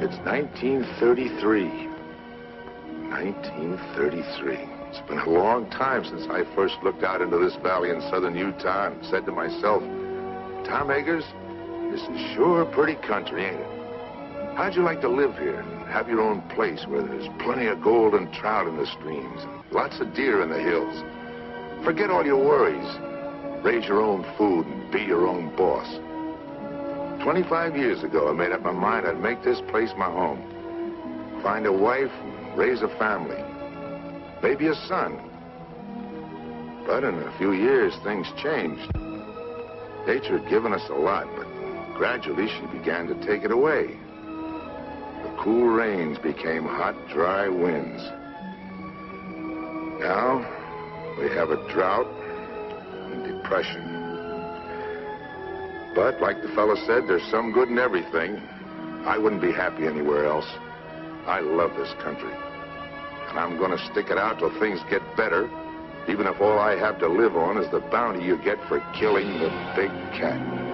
It's 1933. 1933. It's been a long time since I first looked out into this valley in southern Utah and said to myself, Tom Eggers, this is sure a pretty country, ain't it? How'd you like to live here and have your own place where there's plenty of gold and trout in the streams and lots of deer in the hills? Forget all your worries. Raise your own food and be your own boss. 25 years ago, I made up my mind I'd make this place my home. Find a wife and raise a family. Maybe a son. But in a few years, things changed. Nature had given us a lot, but gradually she began to take it away. The cool rains became hot, dry winds. Now, we have a drought and depression. But, like the fellow said, there's some good in everything. I wouldn't be happy anywhere else. I love this country. And I'm going to stick it out till things get better, even if all I have to live on is the bounty you get for killing the big cat.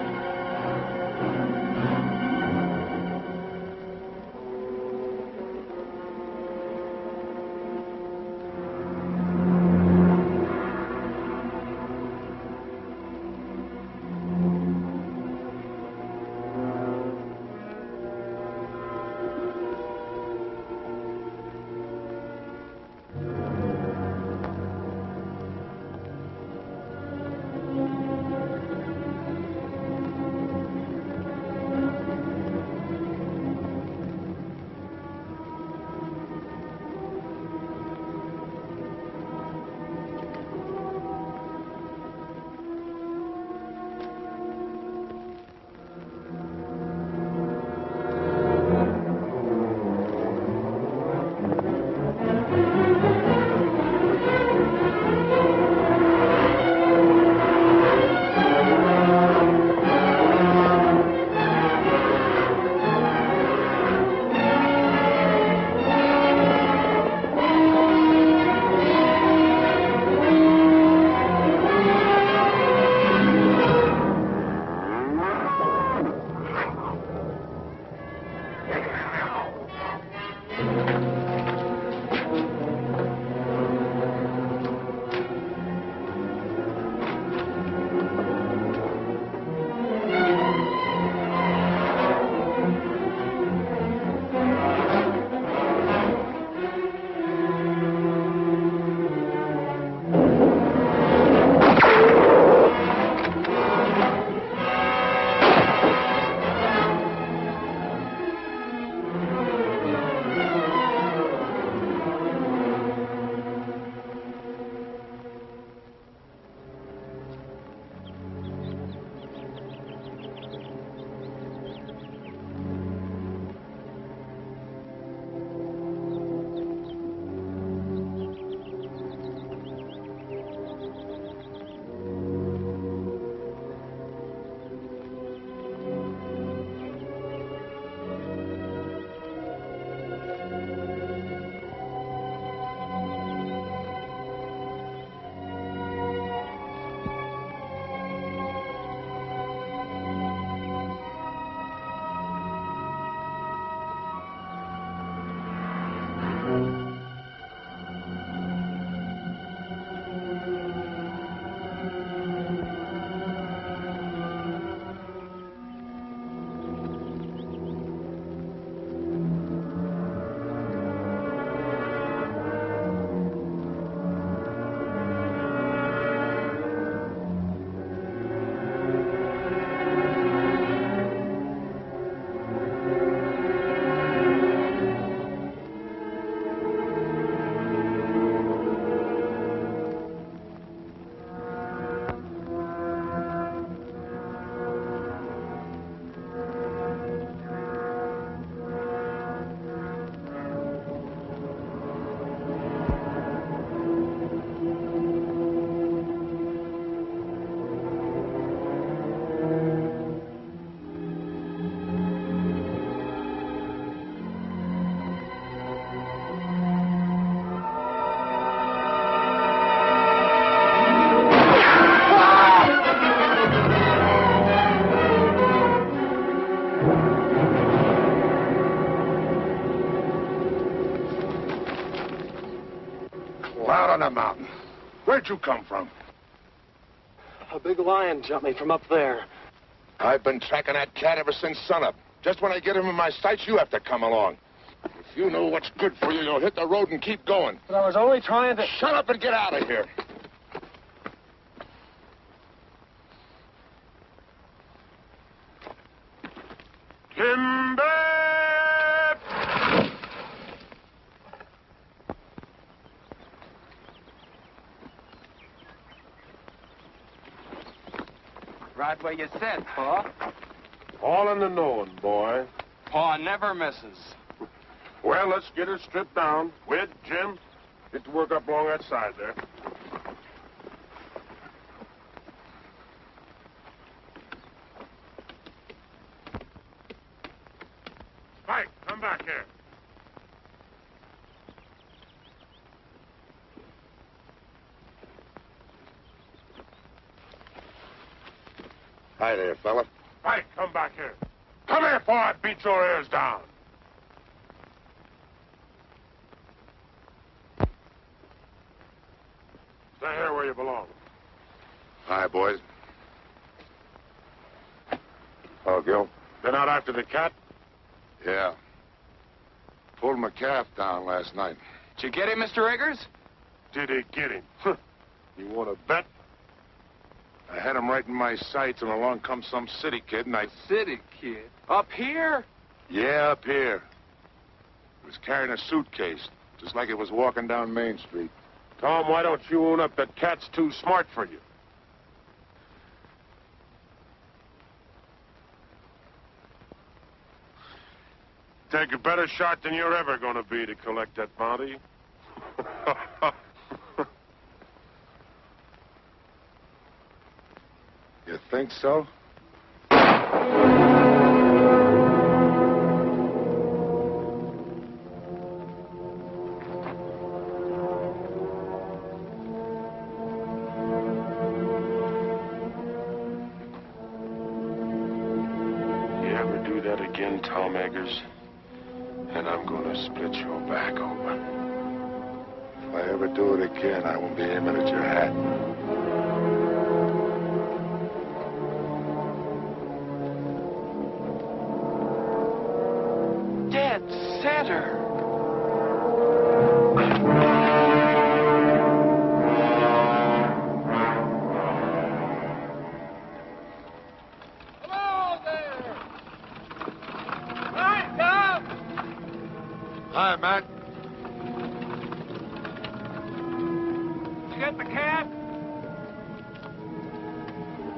on the mountain. Where'd you come from? A big lion jumped me from up there. I've been tracking that cat ever since sunup. Just when I get him in my sights, you have to come along. If you know what's good for you, you'll hit the road and keep going. But I was only trying to... Shut up and get out of here. Timber! Right where you said, Pa. All in the knowing, boy. Pa never misses. Well, let's get her stripped down. Wid, Jim, get to work up along that side there. Spike, come back here. Hi there, fella. Spike, come back here. Come here before I beat your ears down. Stay here where you belong. Hi, boys. Oh, Gil? Been out after the cat? Yeah. Pulled my calf down last night. Did you get him, Mr. Eggers? Did he get him? You want to bet? I had him right in my sights, and along comes some city kid, and I... City kid? Up here? Yeah, up here. He was carrying a suitcase, just like it was walking down Main Street. Tom, why don't you own up that cat's too smart for you? Take a better shot than you're ever going to be to collect that bounty. You think so? You ever do that again, Tom Eggers, and I'm going to split your back open. If I ever do it again, I won't be aiming at your hat. Dead center. Hello there! Hi, Tom! Hi, Matt. Did you get the cat?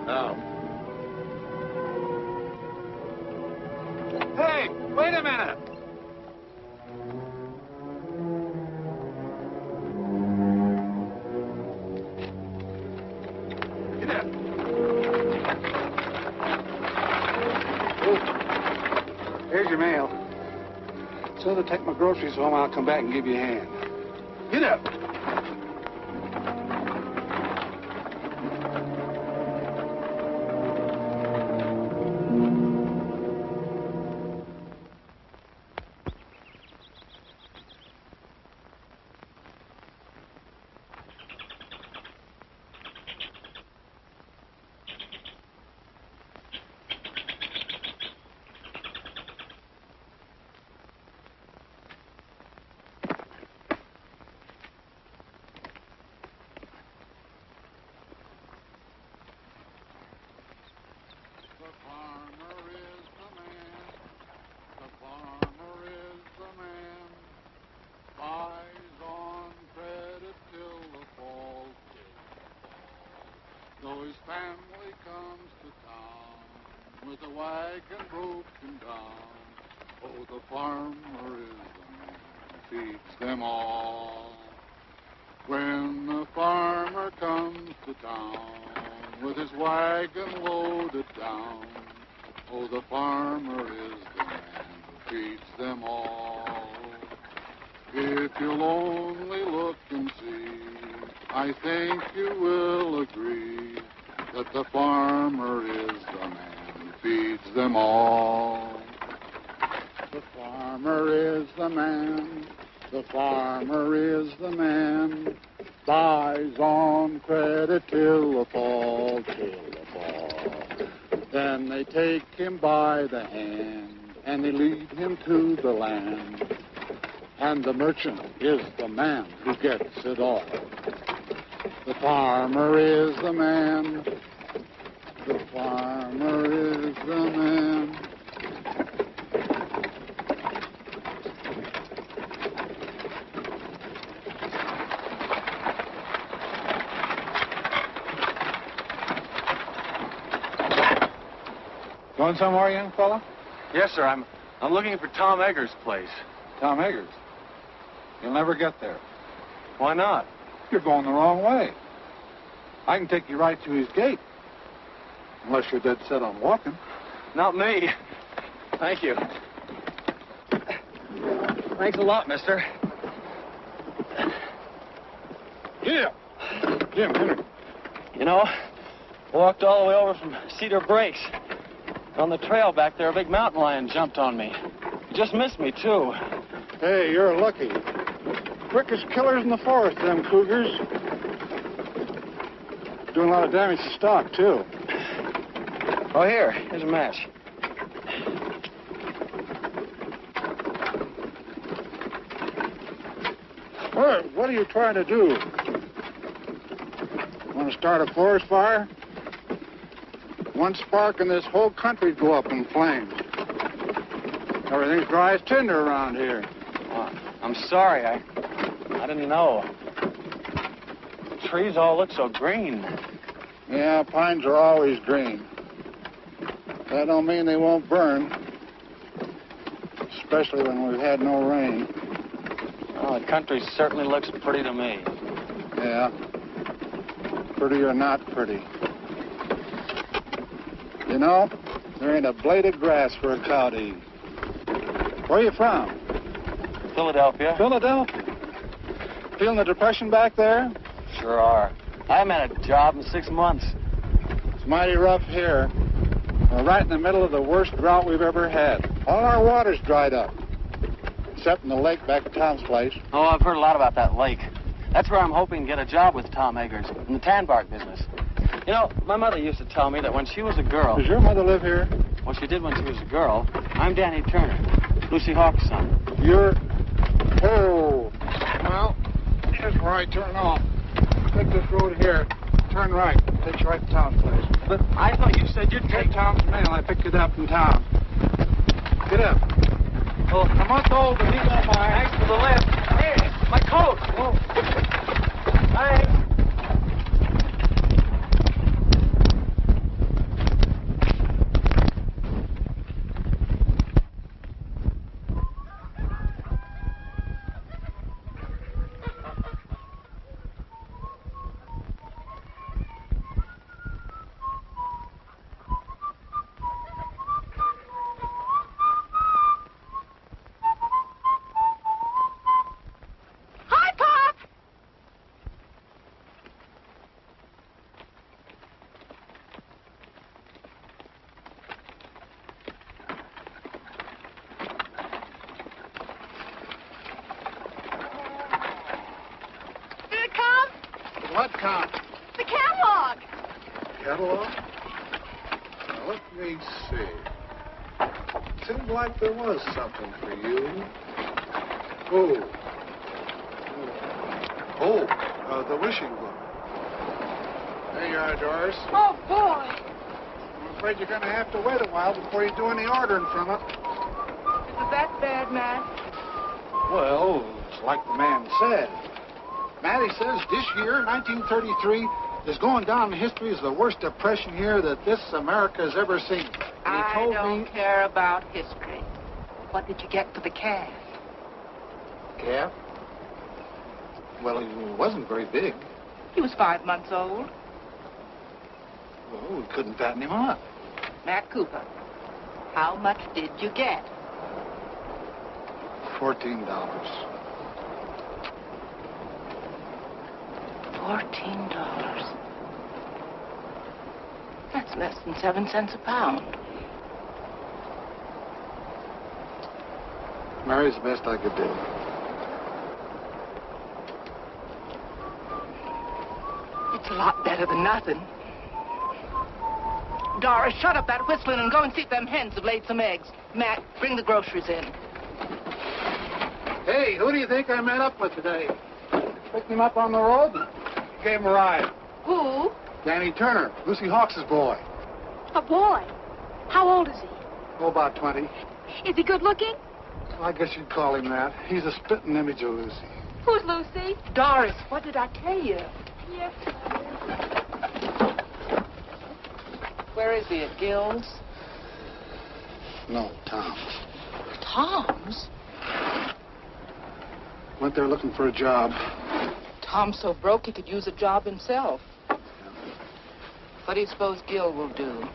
No. Hey, wait a minute. Get up. Here's your mail. So to take my groceries home, I'll come back and give you a hand. Get up. His family comes to town with a wagon broken down. Oh, the farmer is the man who feeds them all. When the farmer comes to town with his wagon loaded down, oh, the farmer is the man who feeds them all. If you'll only look and see, I think you will agree that the farmer is the man who feeds them all. The farmer is the man, the farmer is the man buys on credit till the fall, till the fall. Then they take him by the hand, and they lead him to the land. And the merchant is the man who gets it all. The farmer is the man. The farmer is the man. Going somewhere, young fella? Yes, sir. I'm looking for Tom Eggers' place. Tom Eggers. You'll never get there. Why not? You're going the wrong way. I can take you right to his gate. Unless you're dead set on walking. Not me. Thank you. Thanks a lot, mister. Yeah. Jim, Henry. You know, walked all the way over from Cedar Breaks. On the trail back there, a big mountain lion jumped on me. He just missed me, too. Hey, you're lucky. Quickest killers in the forest, them cougars. Doing a lot of damage to stock, too. Oh, here's a match. What are you trying to do? Want to start a forest fire? One spark and this whole country'd go up in flames. Everything's dry as tinder around here. Oh, I'm sorry. I didn't know. The trees all look so green. Yeah, pines are always green. That don't mean they won't burn. Especially when we've had no rain. Oh, the country certainly looks pretty to me. Yeah. Pretty or not pretty. You know, there ain't a blade of grass for a cow to eat. Where are you from? Philadelphia. Philadelphia. Feeling the depression back there? Sure are. I haven't had a job in 6 months. It's mighty rough here. We're right in the middle of the worst drought we've ever had. All our water's dried up. Except in the lake back at Tom's place. Oh, I've heard a lot about that lake. That's where I'm hoping to get a job with Tom Eggers in the tan bark business. You know, my mother used to tell me that when she was a girl... Does your mother live here? Well, she did when she was a girl. I'm Danny Turner, Lucy Hawk's son. You're... Oh. Well, here's where I turn off. Take this road here. Turn right. Takes you right to Tom's place. But I thought you said you'd Take take... Tom's mail. I picked it up in town. Get up. Oh, I'm not old, but he don't mind. thanks for the lift. Hey, my coat. Oh. Thanks. What count? The catalog. Catalog? Now, let me see. Seemed like there was something for you. The wishing book. There you are, Doris. Oh, boy. I'm afraid you're going to have to wait a while before you do any ordering from it. Is it that bad, Matt? Well, it's like the man said. Matty says this year, 1933, is going down in history as the worst depression year that this America has ever seen. And he told don't care about history. What did you get for the calf? Calf? Well, he wasn't very big. He was 5 months old. Well, we couldn't fatten him up. Matt Cooper, how much did you get? $14. $14. That's less than 7 cents a pound. Mary's the best I could do. a lot better than nothing. Doris, shut up that whistling and go and see if them hens have laid some eggs. Matt, bring the groceries in. Hey, who do you think I met up with today? Picked him up on the road and gave him a ride. Who? Danny Turner, Lucy Hawks' boy. A boy. How old is he? Oh, about 20. Is he good looking? Well, I guess you'd call him that. He's a spitting image of Lucy. Who's Lucy? Doris, what did I tell you? Yes. Where is he, at Gill's? No, Tom's. Tom's? Went there looking for a job. Tom's so broke he could use a job himself. What do you suppose Gill will do?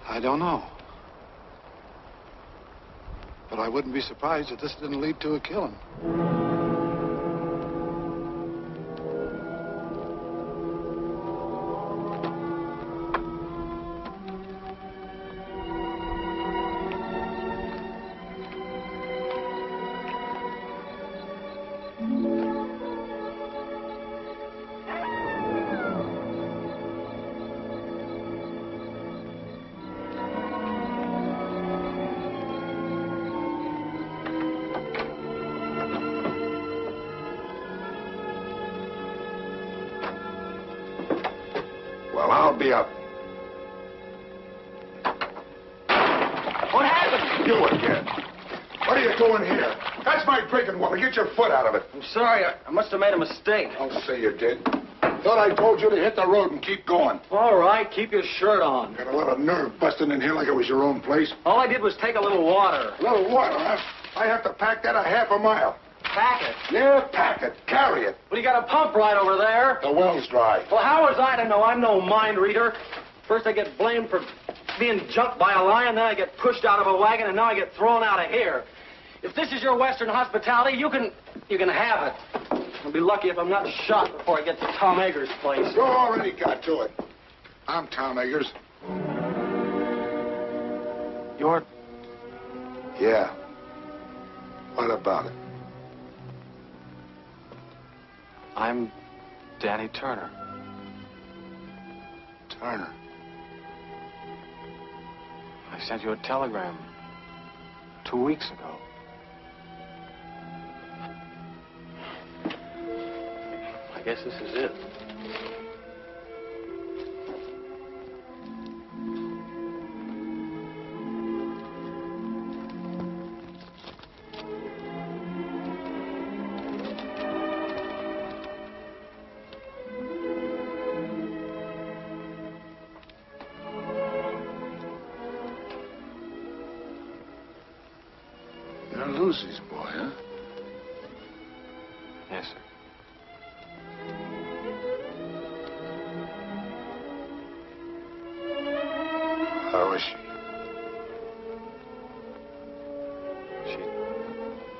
I don't know. But I wouldn't be surprised if this didn't lead to a killing. Well, I'll be up. What happened? You again. What are you doing here? That's my drinking water. Get your foot out of it. I'm sorry. I must have made a mistake. Don't say you did. Thought I told you to hit the road and keep going. All right. Keep your shirt on. Got a lot of nerve busting in here like it was your own place. All I did was take a little water. A little water, huh? I have to pack that a half a mile. Pack it. Yeah, pack it. Carry it. Well, you got a pump right over there. The well's dry. Well, how was I to know? I'm no mind reader. First I get blamed for being jumped by a lion, then I get pushed out of a wagon, and now I get thrown out of here. If this is your Western hospitality, you can have it. I'll be lucky if I'm not shot before I get to Tom Eggers' place. You already got to it. I'm Tom Eggers. You're... Yeah. What about it? I'm Danny Turner. Turner. I sent you a telegram 2 weeks ago. I guess this is it. You're Lucy's boy, huh? Yes, sir. How is she? She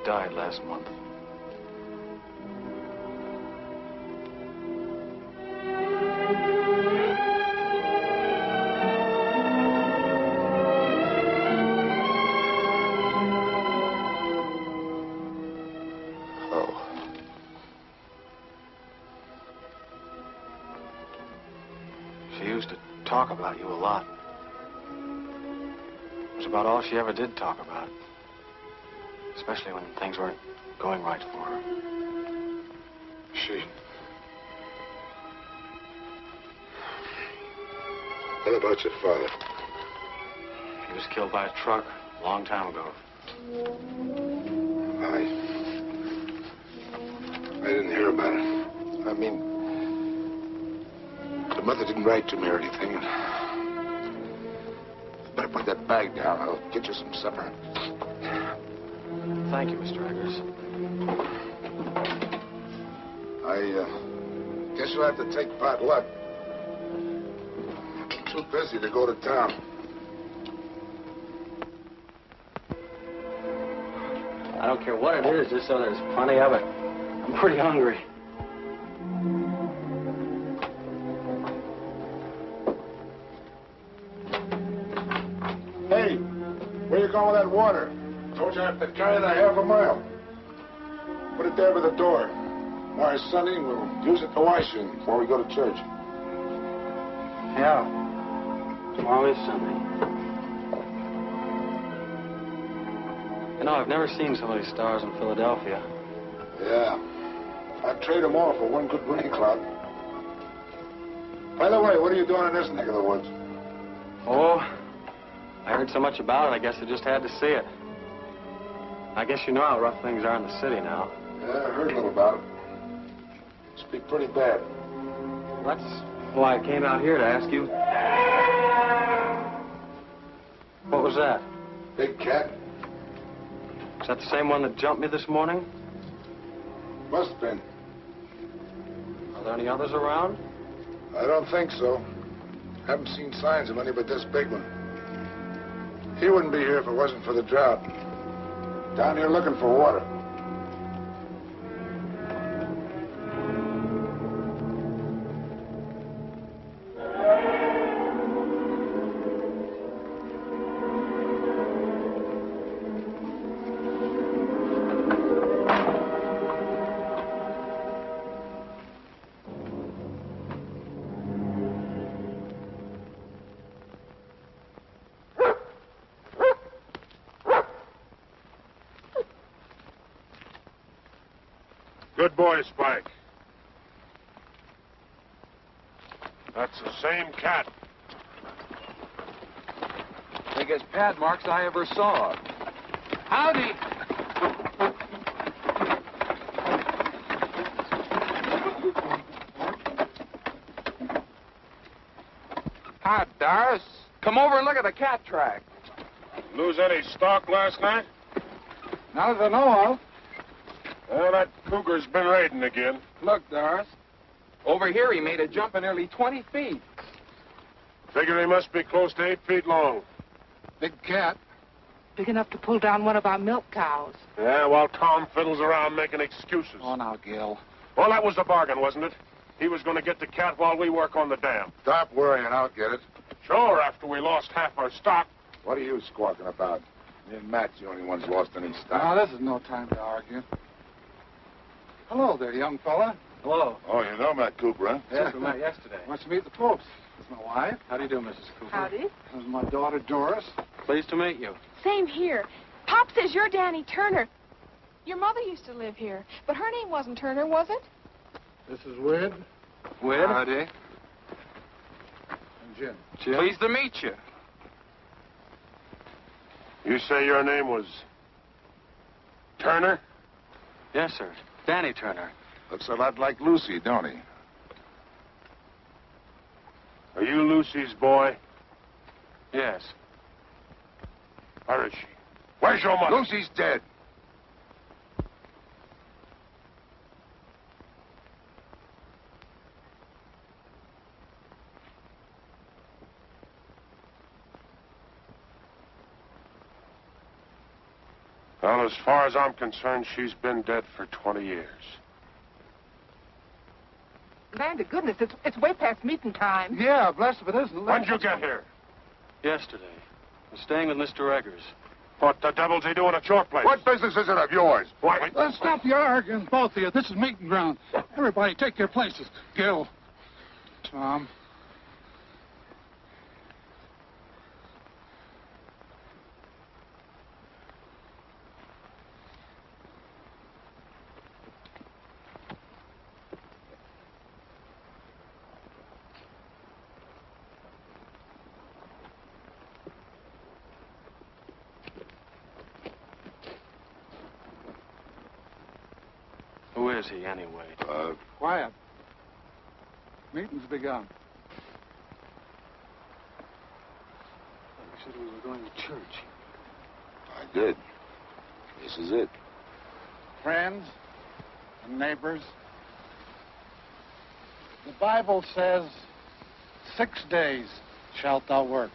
died last month. Talk about you a lot. It's about all she ever did talk about. Especially when things weren't going right for her. She... What about your father? He was killed by a truck a long time ago. I didn't hear about it. I mean... The mother didn't write to me or anything. Better put that bag down. I'll get you some supper. Thank you, Mr. Eggers. I guess you'll have to take pot luck. I'm too busy to go to town. I don't care what it is, just so there's plenty of it. I'm pretty hungry. Hey, where you going with that water? Told you I have to carry it a half a mile. Put it there by the door. Tomorrow's Sunday, we'll use it to wash in before we go to church. Yeah. Tomorrow is Sunday. You know, I've never seen so many stars in Philadelphia. Yeah. I'd trade them all for one good rain cloud. By the way, what are you doing in this neck of the woods? Oh, I heard so much about it, I guess I just had to see it. I guess you know how rough things are in the city now. Yeah, I heard a little about it. Must be pretty bad. That's why I came out here to ask you. What was that? Big cat. Is that the same one that jumped me this morning? Must have been. Are there any others around? I don't think so. Haven't seen signs of any but this big one. He wouldn't be here if it wasn't for the drought. Down here looking for water. Good boy, Spike. That's the same cat. Biggest pad marks I ever saw. Howdy. Hi, Doris. Come over and look at the cat track. Lose any stock last night? Not that I know of. Well, that cougar's been raiding again. Look, Doris. Over here, he made a jump of nearly 20 feet. Figure he must be close to 8 feet long. Big cat. Big enough to pull down one of our milk cows. Yeah, while Tom fiddles around making excuses. Oh, now, Gil. Well, that was the bargain, wasn't it? He was going to get the cat while we work on the dam. Stop worrying, I'll get it. Sure, after we lost half our stock. What are you squawking about? Me and Matt's the only ones lost any stock. Now, this is no time to argue. Hello there, young fella. Hello. Oh, you know Matt Cooper, huh? Yes, we met yesterday. Wants to meet the folks. This is my wife. How do you do, Mrs. Cooper? Howdy. This is my daughter, Doris. Pleased to meet you. Same here. Pop says you're Danny Turner. Your mother used to live here, but her name wasn't Turner, was it? This is Wid Wid? Howdy. and Jim. Jim? Pleased to meet you. You say your name was Turner? Yes, sir. Danny Turner. Looks a lot like Lucy, don't he? Are you Lucy's boy? Yes. Where is she? Where's your mother? Lucy's dead. Well, as far as I'm concerned, she's been dead for 20 years. Land of goodness, it's way past meeting time. Yeah, blessed if it isn't. When'd you get here? Yesterday. I'm staying with Mr. Eggers. What the devil's he doing at your place? What business is it of yours? Why? Let's stop your arguing, both of you. This is meeting ground. Everybody take your places. Gil. Tom. Who is he, anyway? Quiet. Meeting's begun. You said we were going to church. I did. This is it. Friends and neighbors, the Bible says, 6 days shalt thou work,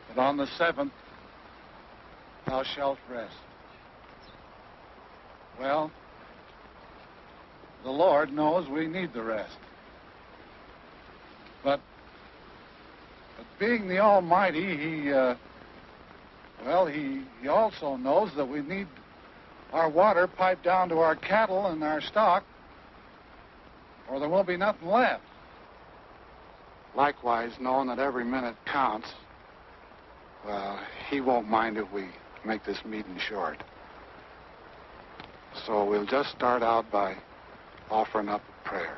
but on the 7th thou shalt rest. Well, the Lord knows we need the rest. But being the Almighty, He also knows that we need our water piped down to our cattle and our stock or there won't be nothing left. Likewise, knowing that every minute counts, well, he won't mind if we make this meeting short. So we'll just start out by offering up a prayer.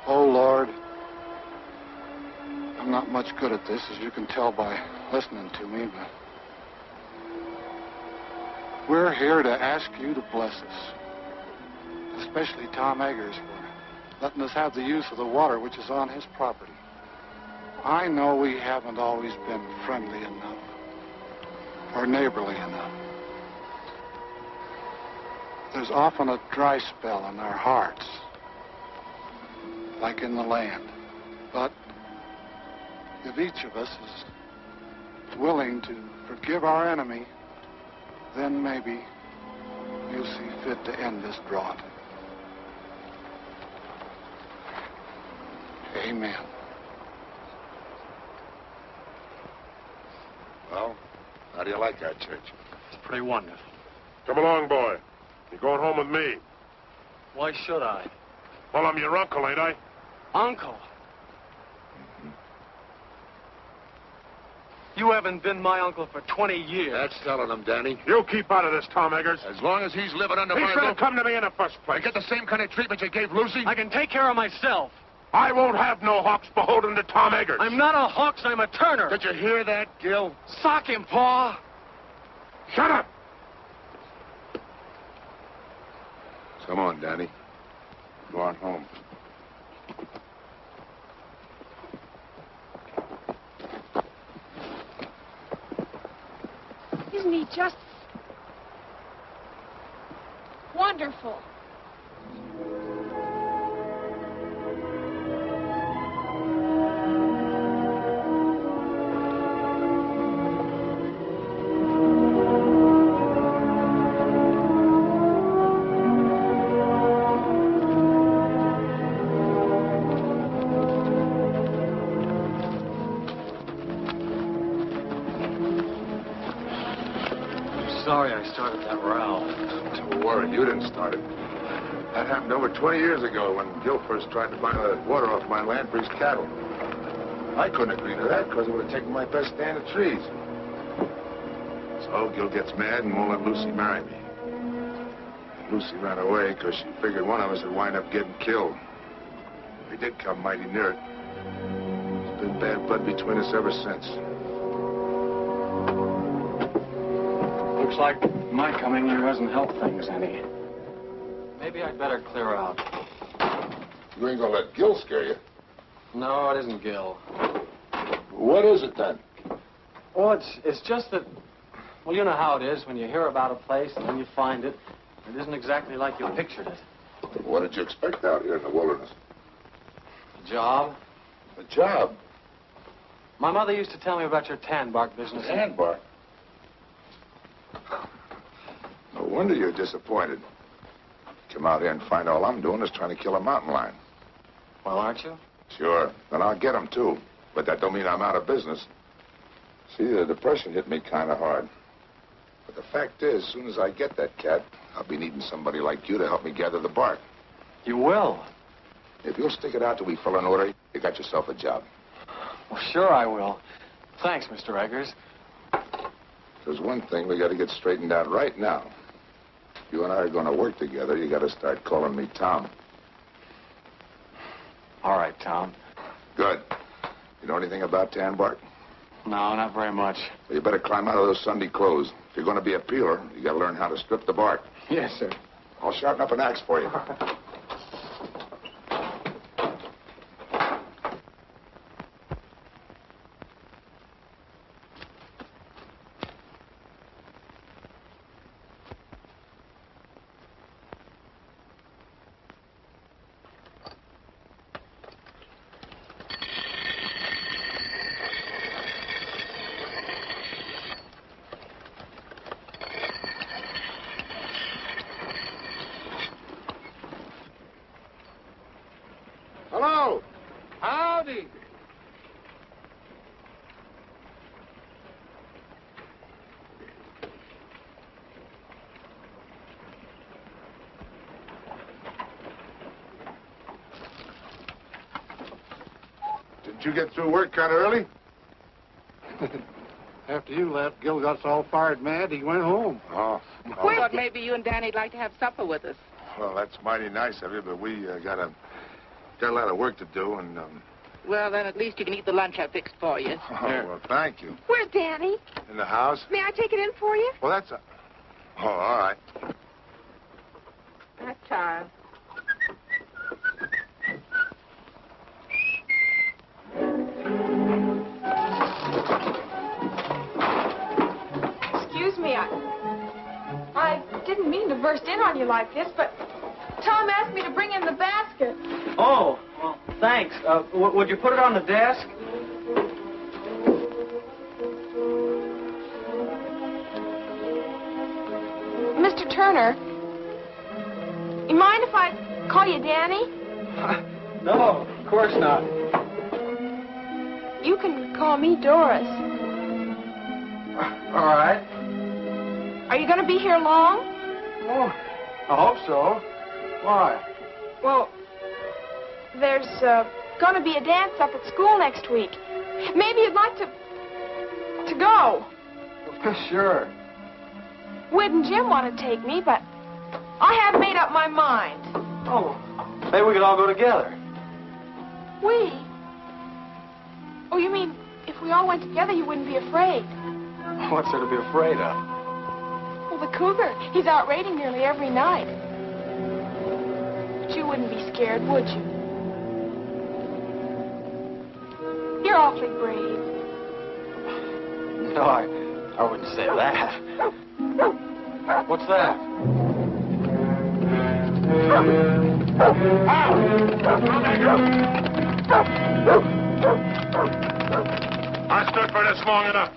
Oh, Lord, I'm not much good at this, as you can tell by listening to me, but we're here to ask you to bless us, especially Tom Eggers for letting us have the use of the water which is on his property. I know we haven't always been friendly enough or neighborly enough. There's often a dry spell in our hearts, like in the land. But if each of us is willing to forgive our enemy, then maybe you'll see fit to end this drought. Amen. Well, how do you like our church? It's pretty wonderful. Come along, boy. You're going home with me. Why should I? Well, I'm your uncle, ain't I? Uncle? You haven't been my uncle for 20 years. That's telling them, Danny. You keep out of this, Tom Eggers. As long as he's living under He my should have roof, come to me in the first place. I get the same kind of treatment you gave Lucy. I can take care of myself. I won't have no hawks beholden to Tom Eggers. I'm not a Hawks, I'm a Turner. Did you hear that, Gil? Sock him, Pa. Shut up! Come on, Danny. Go on home. Isn't he just wonderful? Sorry I started that row. Don't worry, you didn't start it. That happened over 20 years ago when Gil first tried to buy the water off my land for his cattle. I couldn't agree to that because it would have taken my best stand of trees. So Gil gets mad and won't let Lucy marry me. And Lucy ran away because she figured one of us would wind up getting killed. We did come mighty near it. There's been bad blood between us ever since. Looks like my coming here hasn't helped things any. Maybe I'd better clear out. You ain't gonna let Gil scare you. No, it isn't Gil. What is it then? Well, it's just that, well, you know how it is when you hear about a place and then you find it. It isn't exactly like you pictured it. What did you expect out here in the wilderness? A job? A job? My mother used to tell me about your tan bark business. Tan bark? No wonder you're disappointed. Come out here and find all I'm doing is trying to kill a mountain lion. Well, aren't you? Sure. Then I'll get him, too. But that don't mean I'm out of business. See, the depression hit me kind of hard. But the fact is, as soon as I get that cat, I'll be needing somebody like you to help me gather the bark. You will? If you'll stick it out till we fill an order, you got yourself a job. Well, sure I will. Thanks, Mr. Eggers. There's one thing we got to get straightened out right now. If you and I are going to work together, you got to start calling me Tom. All right, Tom. Good. You know anything about tan bark? No, not very much. Well, you better climb out of those Sunday clothes. If you're going to be a peeler, you got to learn how to strip the bark. Yes, sir. I'll sharpen up an axe for you. Did you get through work kind of early? After you left, Gil got all fired mad. He went home. Oh. I thought maybe you and Danny'd like to have supper with us. Well, that's mighty nice of you, but we got a lot of work to do, and Well, then at least you can eat the lunch I fixed for you. Oh, well, thank you. Where's Danny? In the house? May I take it in for you? Well, that's a... Oh, all right. That time. Excuse me, I didn't mean to burst in on you like this, but Tom asked me to bring in the basket. Oh, well, thanks. Would you put it on the desk? Mr. Turner, you mind if I call you Danny? No, of course not. You can call me Doris. All right. Are you going to be here long? Oh, I hope so. Why? Well, there's going to be a dance up at school next week. Maybe you'd like to go. Sure. Wid and Jim want to take me, but I haven't made up my mind. Oh, maybe we could all go together. We? Oh, you mean if we all went together, you wouldn't be afraid? What's there to be afraid of? Well, the cougar, he's out raiding nearly every night. But you wouldn't be scared, would you? You're awfully brave. No, I wouldn't say that. What's that? I stood for this long enough.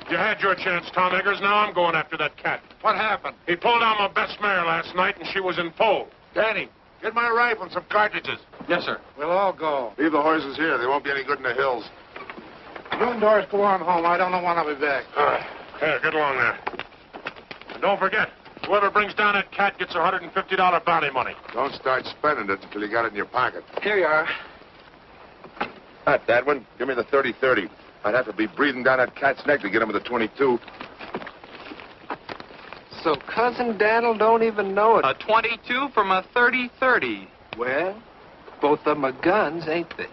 You had your chance, Tom Eggers. Now I'm going after that cat. What happened? He pulled down my best mare last night, and she was in foal. Danny, get my rifle and some cartridges. Yes, sir. We'll all go. Leave the horses here. They won't be any good in the hills. You and Doris go on home. I don't know when I'll be back. All right. Here, get along there. And don't forget, whoever brings down that cat gets $150 bounty money. Don't start spending it until you got it in your pocket. Here you are. Not that one. Give me the 30-30. I'd have to be breathing down that cat's neck to get him with the 22. So Cousin Daniel don't even know it. A 22 from a 30-30. Well, both of them are guns, ain't they?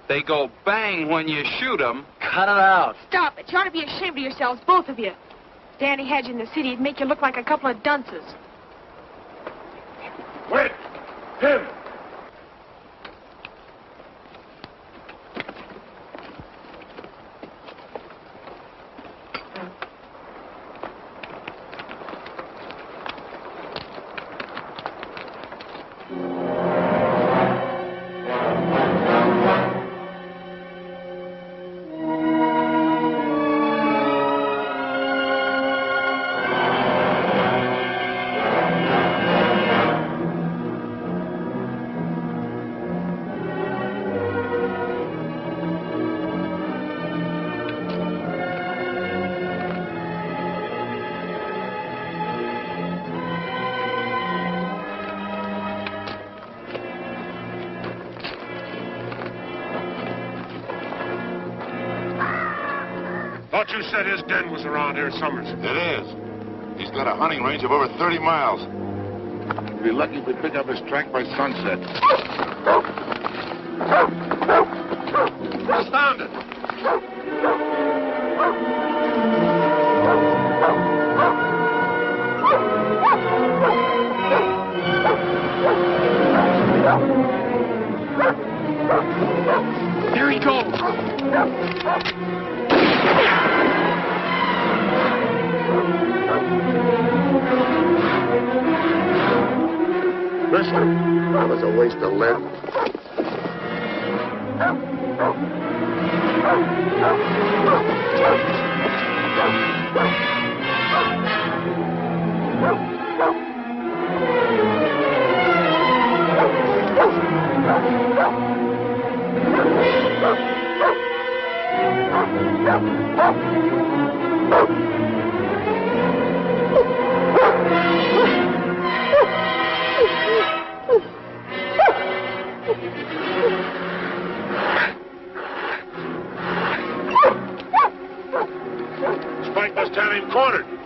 They go bang when you shoot them. Cut it out. Stop it. You ought to be ashamed of yourselves, both of you. Danny had you in the city. It'd make you look like a couple of dunces. Wait! Him! Thought you said his den was around here summers. It is. He's got a hunting range of over 30 miles. You'd be lucky if we pick up his track by sunset. Found it. Here he goes. Listen, that was a waste of lead. ordered.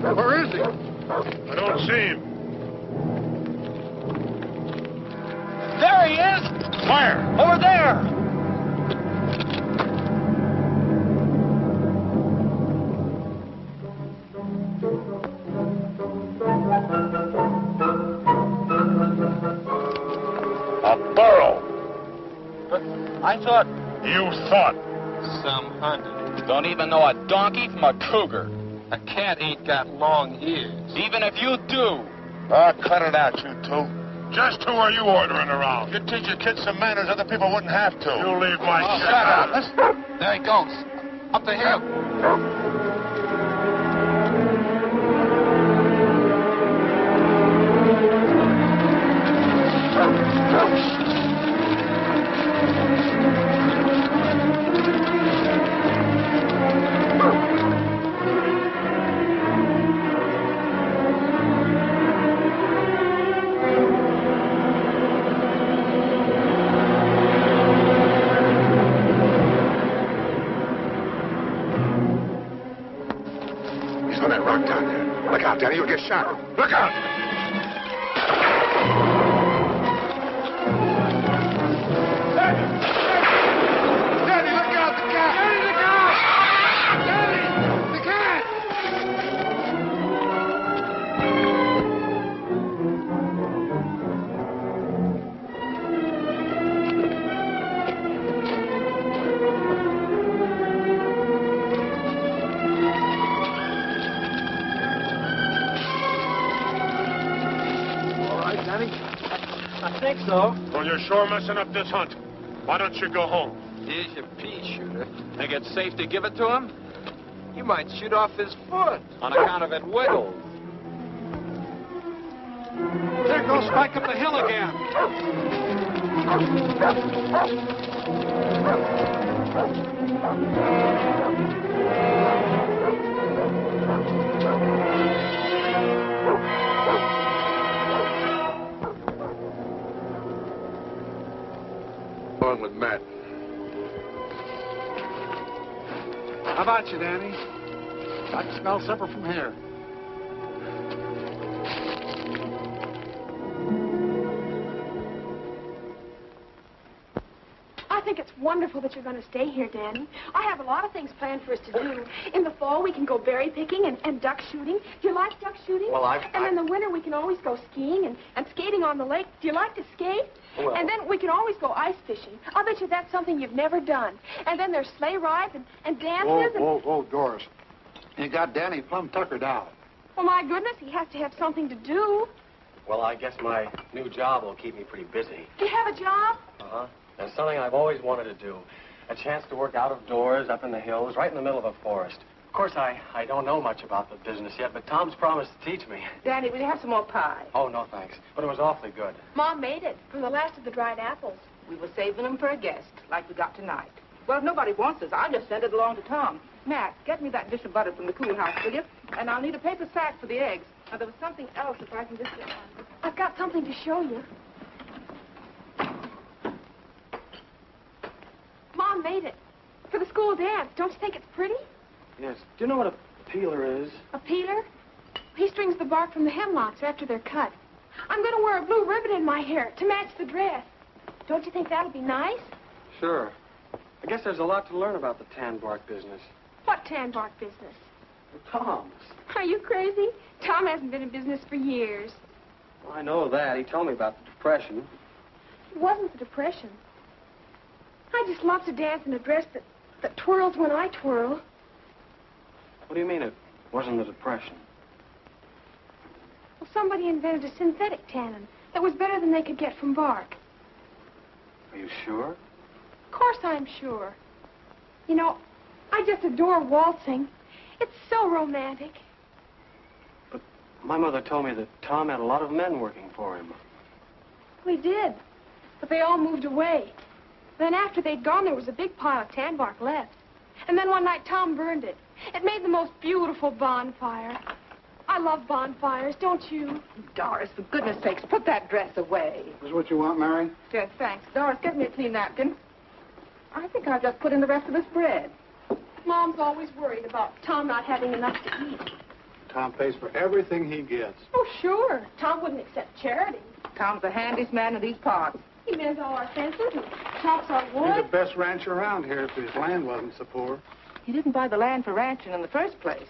Where is he? I don't see him. There he is! Where? Over there! A burro. But I thought... You thought. Some hunted. Don't even know a donkey from a cougar. A cat ain't got long ears. Even if you do. Ah, cut it out, you two. Just who are you ordering around? You teach your kids some manners other people wouldn't have to. You leave my shit out. There he goes. Up the hill. Danny, you'll get shot. Look out! Danny, look out! The cat! Danny, look out! Danny! The cat! I think so. Well, you're sure messing up this hunt. Why don't you go home? Here's your pea shooter. Think it's safe to give it to him? You might shoot off his foot. On account of it wiggles. There goes Spike up the hill again. Along with Matt. How about you, Danny? I can smell supper from here. I think it's wonderful that you're going to stay here, Danny. I have a lot of things planned for us to do. In the fall, we can go berry picking and duck shooting. Do you like duck shooting? Well, And in the winter, we can always go skiing and skating on the lake. Do you like to skate? Well. And then we can always go ice fishing. I'll bet you that's something you've never done. And then there's sleigh rides and dances. Whoa, Doris. You got Danny plumb tuckered out. Well, my goodness, he has to have something to do. Well, I guess my new job will keep me pretty busy. Do you have a job? Uh-huh. And something I've always wanted to do. A chance to work out of doors, up in the hills, right in the middle of a forest. Of course, I don't know much about the business yet, but Tom's promised to teach me. Danny, will you have some more pie? Oh, no, thanks. But it was awfully good. Mom made it from the last of the dried apples. We were saving them for a guest, like we got tonight. Well, if nobody wants this, I'll just send it along to Tom. Matt, get me that dish of butter from the cool house, will you? And I'll need a paper sack for the eggs. Now, there was something else if I can just get one. I've got something to show you. Mom made it. For the school dance. Don't you think it's pretty? Yes. Do you know what a peeler is? A peeler? He strings the bark from the hemlocks after they're cut. I'm going to wear a blue ribbon in my hair to match the dress. Don't you think that'll be nice? Sure. I guess there's a lot to learn about the tan bark business. What tan bark business? Tom's. Are you crazy? Tom hasn't been in business for years. Well, I know that. He told me about the Depression. It wasn't the Depression. I just love to dance in a dress that twirls when I twirl. What do you mean it wasn't the Depression? Well, somebody invented a synthetic tannin that was better than they could get from bark. Are you sure? Of course I'm sure. You know, I just adore waltzing. It's so romantic. But my mother told me that Tom had a lot of men working for him. We did, but they all moved away. Then after they'd gone, there was a big pile of tan bark left. And then one night, Tom burned it. It made the most beautiful bonfire. I love bonfires, don't you? Doris, for goodness sakes, put that dress away. Is what you want, Mary? Yes, thanks. Doris, get me a clean napkin. I think I'll just put in the rest of this bread. Mom's always worried about Tom not having enough to eat. Tom pays for everything he gets. Oh, sure. Tom wouldn't accept charity. Tom's the handiest man in these parts. He mends all our fences and chops our wood. He's the best rancher around here if his land wasn't so poor. He didn't buy the land for ranching in the first place.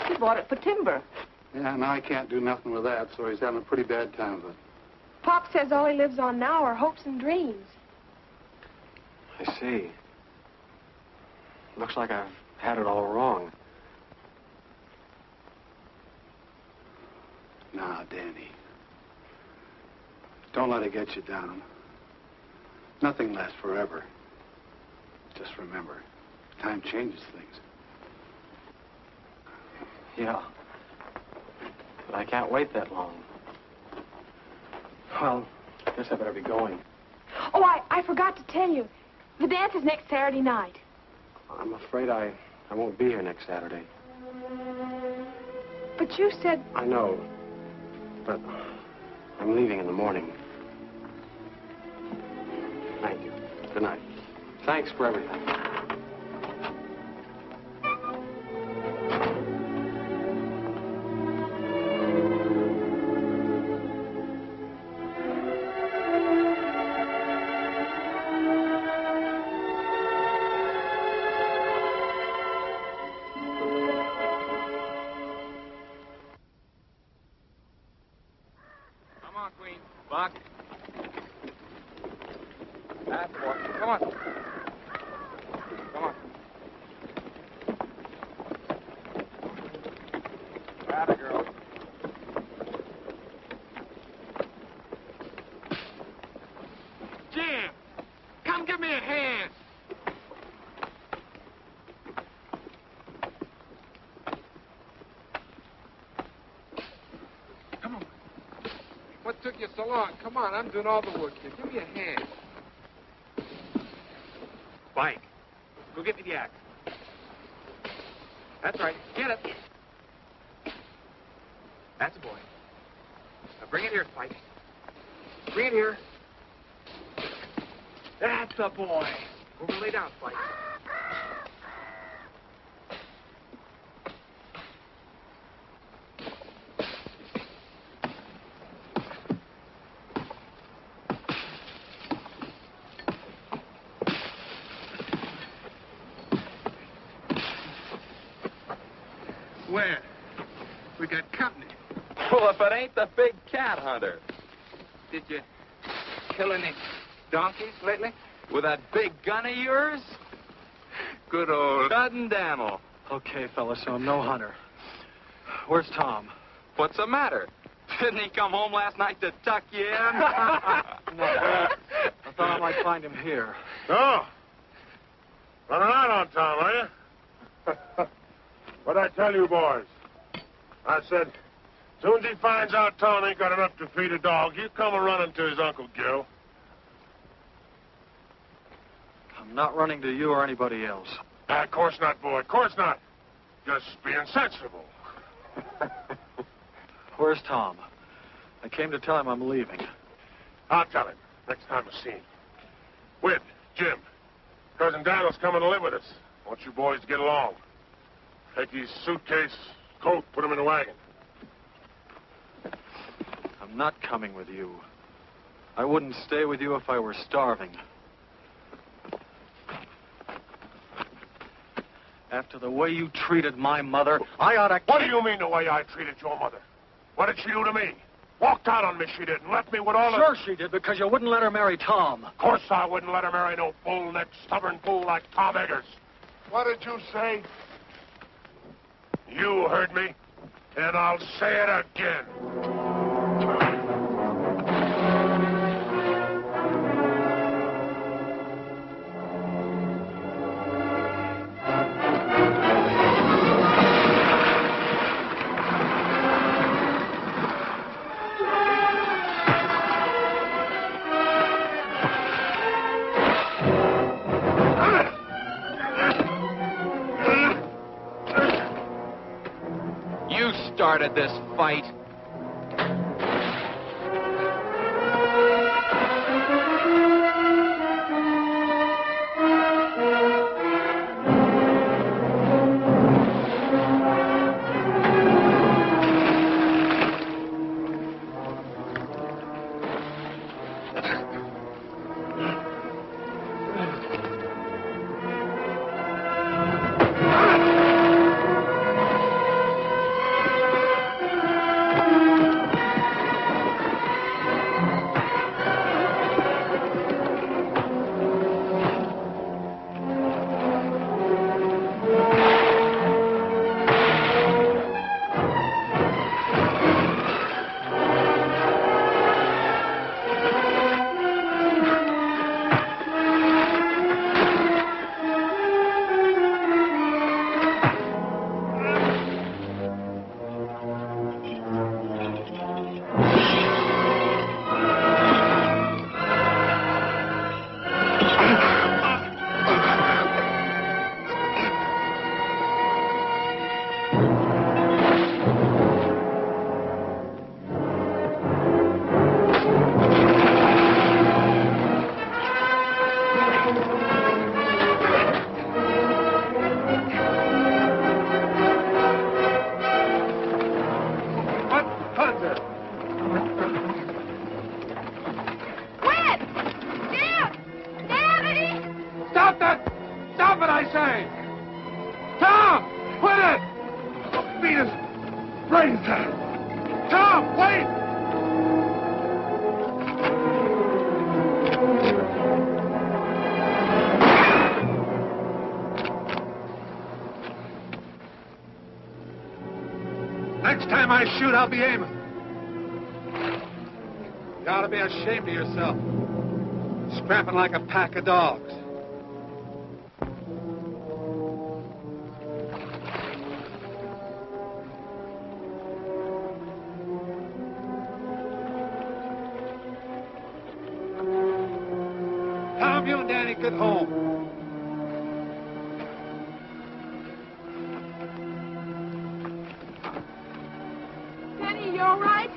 He bought it for timber. Yeah, now he can't do nothing with that, so he's having a pretty bad time with it. Pop says all he lives on now are hopes and dreams. I see. Looks like I've had it all wrong. Now, Danny, don't let it get you down. Nothing lasts forever. Just remember, time changes things. Yeah. But I can't wait that long. Well, I guess I better be going. Oh, I forgot to tell you. The dance is next Saturday night. I'm afraid I won't be here next Saturday. But you said... I know. But I'm leaving in the morning. Thank you. Good night. Thanks for everything. Buck. That boy. Come on. Come on. Atta girl. Jim, come give me a hand. What took you so long? Come on, I'm doing all the work here. Give me a hand. Spike, go get me the axe. That's right. Get it. That's a boy. Now bring it here, Spike. Bring it here. That's a boy. Over and lay down, Spike. Where? We got company. Well, if it ain't the big cat hunter. Did you kill any donkeys lately? With that big gun of yours? Good old Dud Daniel. Okay, fellas, so I'm no hunter. Where's Tom? What's the matter? Didn't he come home last night to tuck you in? No. I thought I might find him here. No. Running out on Tom, are you? What'd I tell you, boys? I said, soon as he finds out Tom ain't got enough to feed a dog, he'll come a-running to his Uncle Gil. I'm not running to you or anybody else. Of course not, boy. Of course not. Just being sensible. Where's Tom? I came to tell him I'm leaving. I'll tell him next time I see him. Whit, Jim, Cousin Daniel's coming to live with us. I want you boys to get along. Take his suitcase, coat, put him in the wagon. I'm not coming with you. I wouldn't stay with you if I were starving. After the way you treated my mother, I ought to... What do you mean the way I treated your mother? What did she do to me? Walked out on me, she did, and left me with all the... Sure she did, because you wouldn't let her marry Tom. Of course I wouldn't let her marry no bull-necked, stubborn fool like Tom Eggers. What did you say? You heard me, and I'll say it again. Started this fight. Next time I shoot, I'll be aiming. You ought to be ashamed of yourself. Scrapping like a pack of dogs. Tom, you and Danny get home. You all right?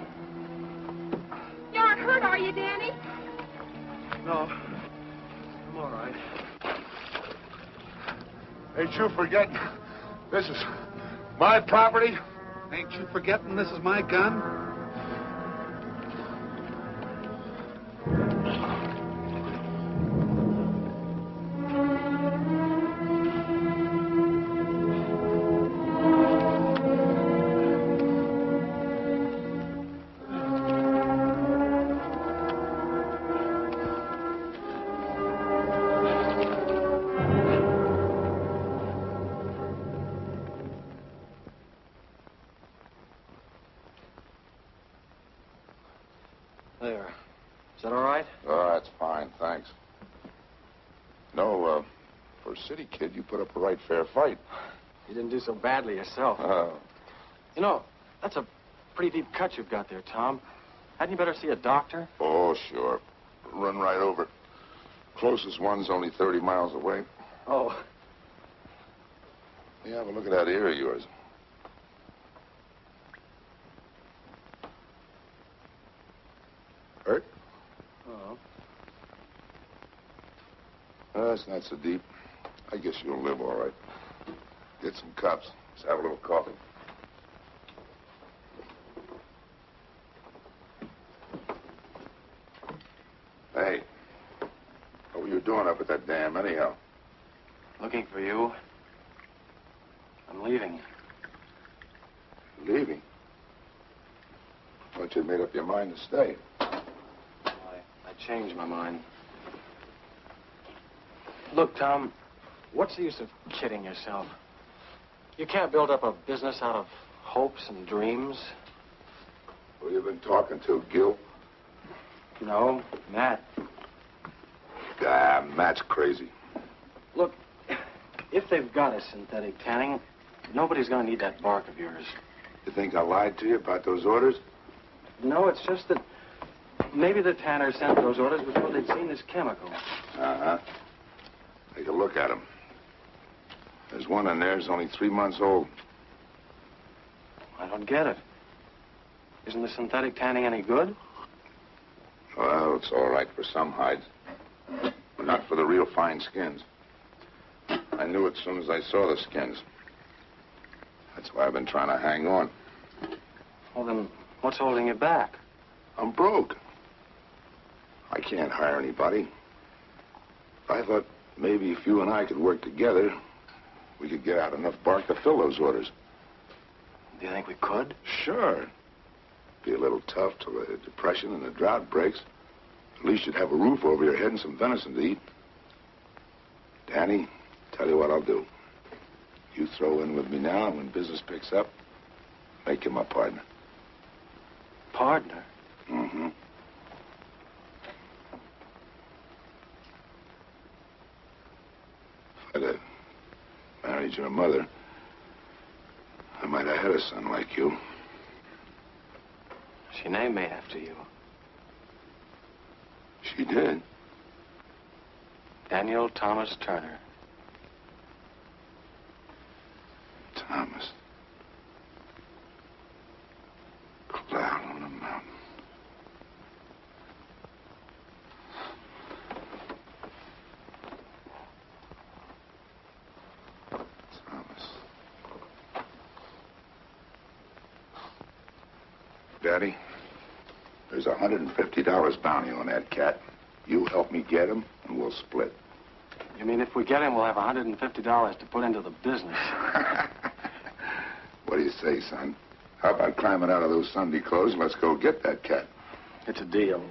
You aren't hurt, are you, Danny? No. I'm all right. Ain't you forgetting? This is my property? Ain't you forgetting this is my gun? There. Is that all right? Oh, that's fine, thanks. No, for a city kid, you put up a right fair fight. You didn't do so badly yourself. Oh. You know, that's a pretty deep cut you've got there, Tom. Hadn't you better see a doctor? Oh, sure. Run right over it. Closest one's only 30 miles away. Oh. Yeah, have a look at that ear of yours. Hurt? Oh. That's not so deep. I guess you'll live all right. Get some cups. Let's have a little coffee. Hey, what were you doing up at that dam anyhow? Looking for you. leaving. Leaving? I thought you'd made up your mind to stay. I changed my mind. Look, Tom, what's the use of kidding yourself? You can't build up a business out of hopes and dreams. Who you been talking to, Gil? No, Matt. Ah, Matt's crazy. Look, if they've got a synthetic tanning, nobody's going to need that bark of yours. You think I lied to you about those orders? No, it's just that maybe the tanner sent those orders before they'd seen this chemical. Uh-huh. Take a look at them. There's one in there that's only 3 months old. I don't get it. Isn't the synthetic tanning any good? Well, it's all right for some hides, but not for the real fine skins. I knew it as soon as I saw the skins. That's why I've been trying to hang on. Well, then, what's holding you back? I'm broke. I can't hire anybody. I thought maybe if you and I could work together, we could get out enough bark to fill those orders. Do you think we could? Sure. Be a little tough till the depression and the drought breaks. At least you'd have a roof over your head and some venison to eat. Danny, tell you what I'll do. You throw in with me now, and when business picks up, make you my partner. Partner? Mm-hmm. If I'd have married your mother, I might have had a son like you. She named me after you. She did? Daniel Thomas Turner. Thomas. Cloud on the mountain. Thomas. Daddy, there's $150 bounty on that cat. You help me get him, and we'll split. You mean if we get him, we'll have $150 to put into the business? What do you say, son? How about climbing out of those Sunday clothes and let's go get that cat? It's a deal.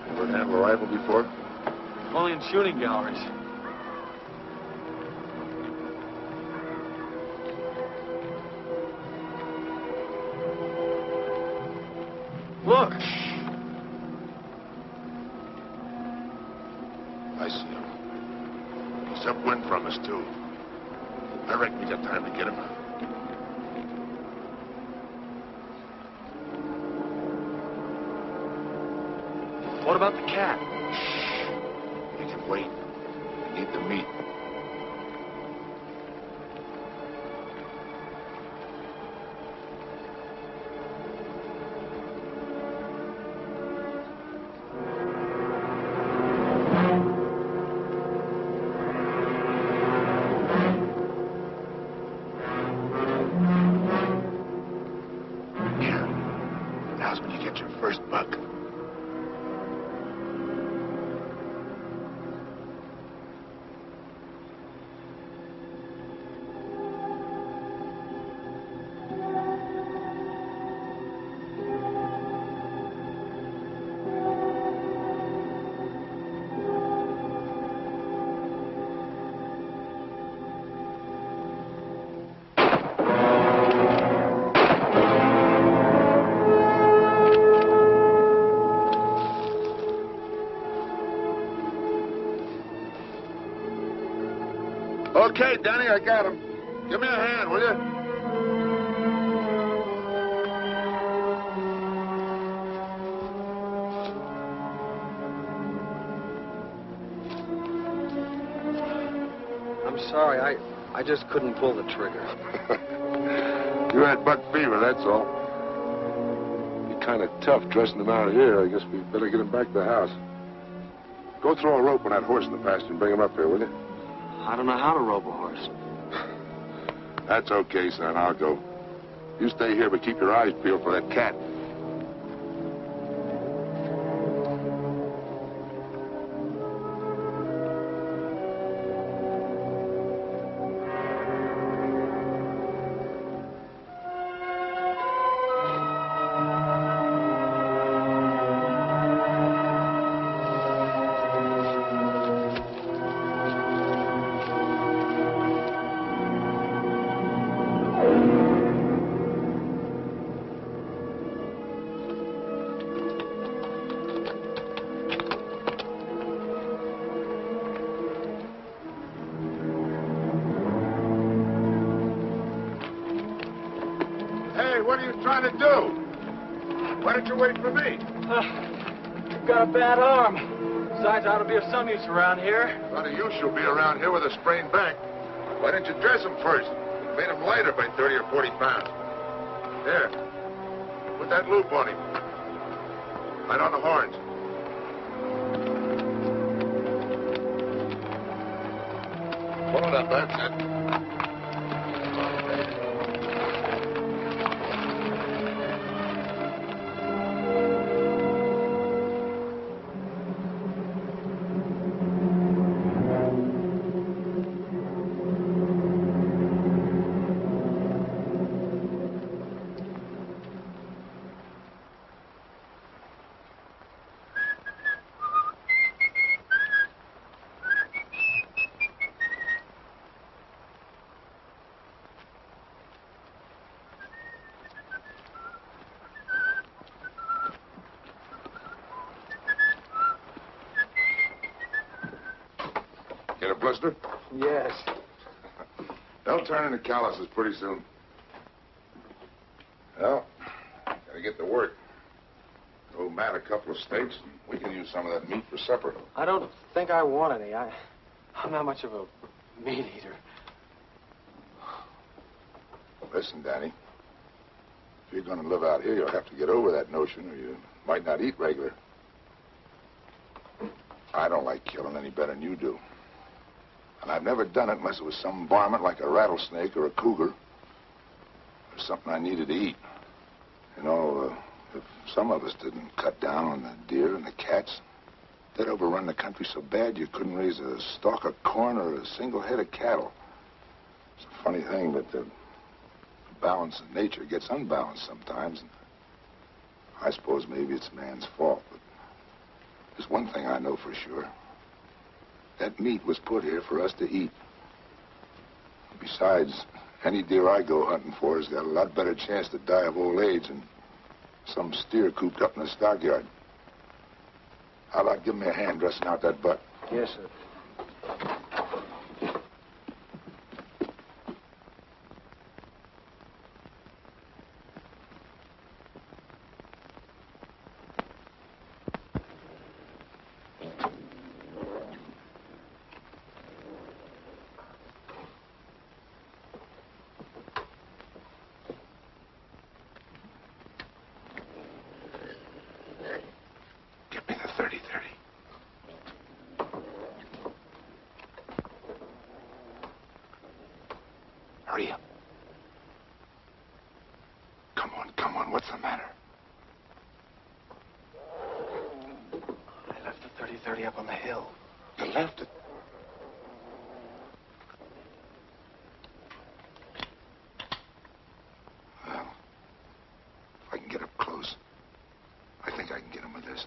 Ever have a rifle before? Only in shooting galleries. Look! I see him. He's upwind from us, too. I reckon we got time to get him. What about the cat? He can wait. We need the meat. Okay, Danny, I got him. Give me a hand, will you? I'm sorry, I just couldn't pull the trigger. You had buck fever, that's all. You're kind of tough dressing him out of here. I guess we better get him back to the house. Go throw a rope on that horse in the pasture and bring him up here, will you? I don't know how to rope a horse. That's okay, son. I'll go. You stay here, but keep your eyes peeled for that cat. What are you trying to do? Why don't you wait for me? You've got a bad arm. Besides, I ought to be of some use around here. Not of use you'll be around here with a sprained back. Why didn't you dress him first? Made him lighter by 30 or 40 pounds. Here. Put that loop on him. Right on the horns. Pull it up, that's it. Get a blister? Yes. They'll turn into calluses pretty soon. Well, gotta get to work. Owe Matt a couple of steaks, and we can use some of that meat for supper. I don't think I want any. I'm not much of a meat eater. Listen, Danny. If you're gonna live out here, you'll have to get over that notion, or you might not eat regular. I don't like killing any better than you do. And I've never done it unless it was some varmint like a rattlesnake or a cougar. Or something I needed to eat. You know, if some of us didn't cut down on the deer and the cats, they'd overrun the country so bad you couldn't raise a stalk of corn or a single head of cattle. It's a funny thing, but the balance of nature gets unbalanced sometimes. And I suppose maybe it's man's fault, but there's one thing I know for sure. That meat was put here for us to eat. Besides, any deer I go hunting for has got a lot better chance to die of old age than some steer cooped up in the stockyard. How about giving me a hand dressing out that butt? Yes, sir. Hurry up. Come on, what's the matter? I left the 30-30 up on the hill. You left it? Well, if I can get up close, I think I can get him with this.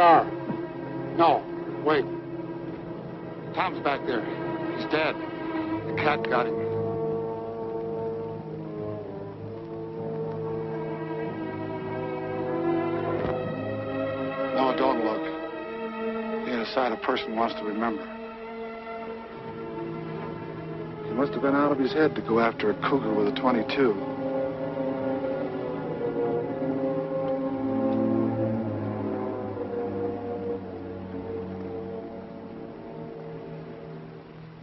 are. No, wait. Tom's back there. He's dead. The cat got him. No, don't look. He had a sight a person wants to remember. He must have been out of his head to go after a cougar with a .22.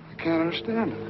I can't understand it.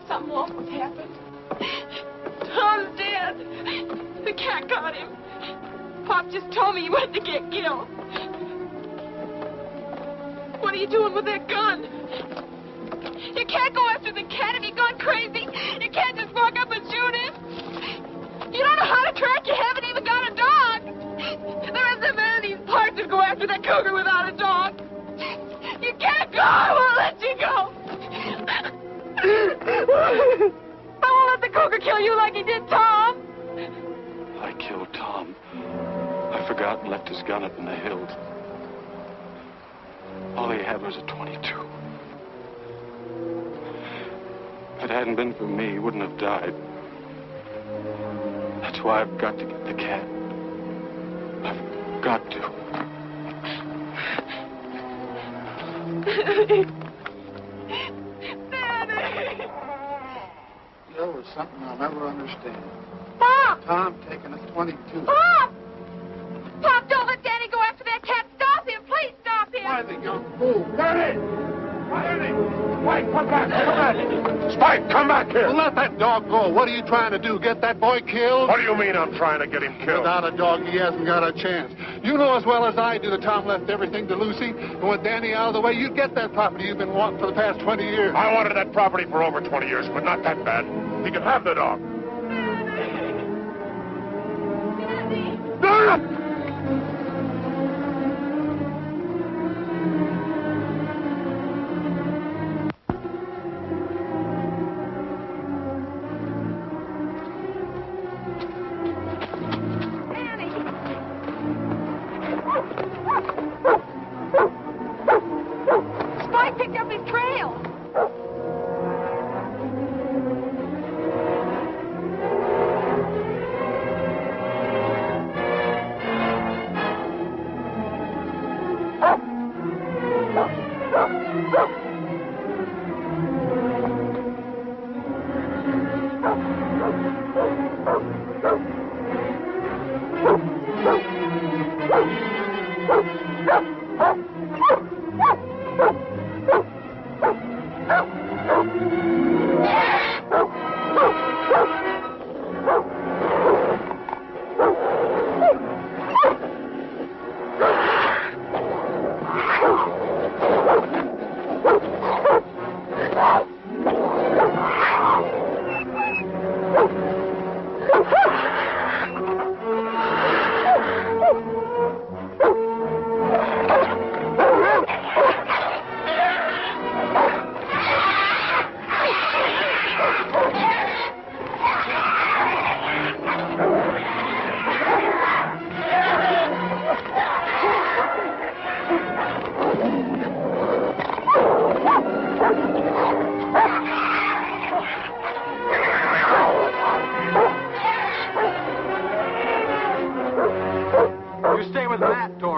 Something awful's happened. Tom's dead. The cat got him. Pop just told me he went to get killed. What are you doing with that gun? You can't go after the cat if you've gone crazy. You can't just walk up and shoot him. You don't know how to track. You haven't even got a dog. There isn't a man in these parts who'd go after that cougar without a dog. You can't go. I won't let you go. I won't let the cougar kill you like he did Tom. I killed Tom. I forgot and left his gun up in the hills. All he had was a .22. If it hadn't been for me, he wouldn't have died. That's why I've got to get the cat. I've got to. Daddy! There was something I'll never understand. Pop! Tom taking a .22. Pop! Pop, don't let Danny go after that cat. Stop him. Please stop him. Why, the young fool? Danny! Danny! Spike, come back! Come back! Spike, come back here! Well, let that dog go. What are you trying to do? Get that boy killed? What do you mean I'm trying to get him killed? Without a dog, he hasn't got a chance. You know as well as I do that Tom left everything to Lucy. And with Danny out of the way, you'd get that property you've been wanting for the past 20 years. I wanted that property for over 20 years, but not that bad. He can have the dog. Daddy! Spike picked up his trail. You stay with Matt, Dory.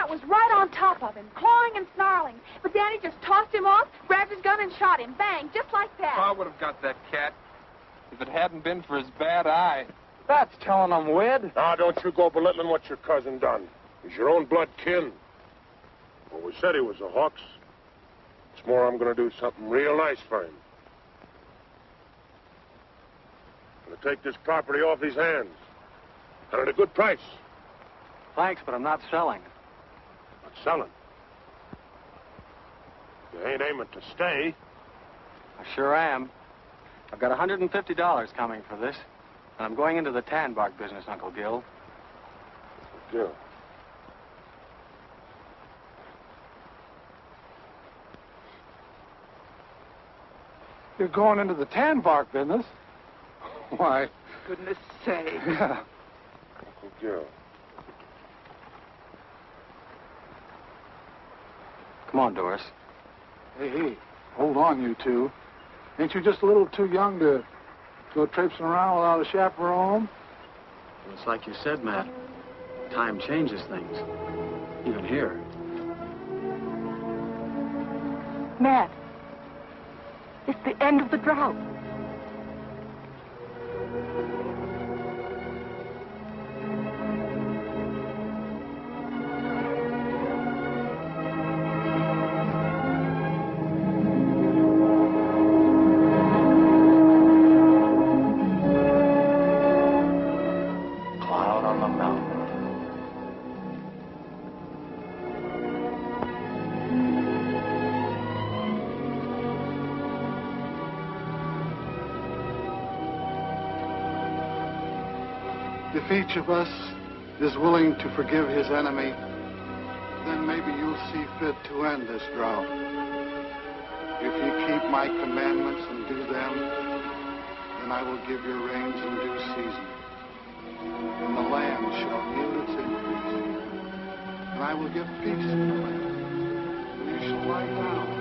Was right on top of him, clawing and snarling. But Danny just tossed him off, grabbed his gun, and shot him. Bang, just like that. I would have got that cat if it hadn't been for his bad eye. That's telling him, Wed. Now, don't you go belittling what your cousin done. He's your own blood kin. Well, we said he was a Hawks. It's more, I'm going to do something real nice for him. I'm going to take this property off his hands. And at a good price. Thanks, but I'm not selling. Not selling? You ain't aiming to stay. I sure am. I've got $150 coming for this, and I'm going into the tan bark business, Uncle Gil. Gil? You're going into the tan bark business? Why? Goodness sake. Yeah. Uncle Gil. Come on, Doris. Hey, hold on, you two. Ain't you just a little too young to go traipsing around without a chaperone? Well, it's like you said, Matt. Time changes things. Even here. Matt, it's the end of the drought. Cloud on the mountain. If each of us is willing to forgive his enemy, then maybe you'll see fit to end this drought. If you keep my commandments and do them, then I will give your rains in due season, and the land shall yield its increase, and I will give peace to the land, and you shall lie down